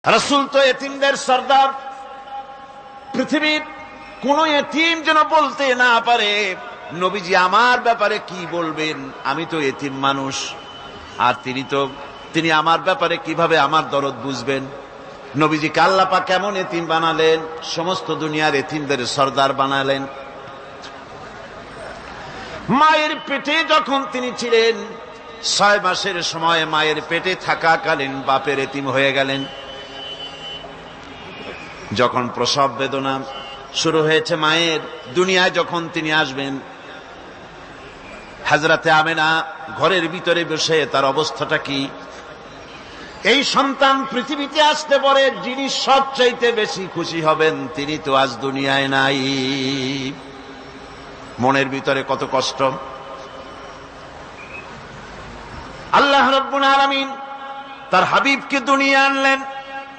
রাসূল তো এতিমদের সর্দার। পৃথিবীর কোন এতিম যেন বলতে না পারে নবীজি আমার ব্যাপারে কি বলবেন, আমি তো এতিম মানুষ, আর তিনি আমার ব্যাপারে কিভাবে আমার দরদ বুঝবেন। নবীজিকে আল্লাহ পাক কেমন এতিম বানালেন, সমস্ত দুনিয়ার এতিমদের সর্দার বানালেন। মায়ের পেটে যখন তিনি ছিলেন 6 মাসের সময় মায়ের পেটে থাকাকালীন বাপের এতিম হয়ে গেলেন। যখন প্রসব বেদনা শুরু হয়েছে মায়ের, দুনিয়ায় যখন তিনি আসবেন, হযরতে আমেনা ঘরের ভিতরে বসে তার অবস্থাটা কি, এই সন্তান পৃথিবীতে আসতে পরে যিনি সবচাইতে বেশি খুশি হবেন তিনি তো আজ দুনিয়ায় নাই। মনের ভিতরে কত কষ্ট। আল্লাহ রাব্বুল আলামিন তার হাবিবকে দুনিয়া আনলেন।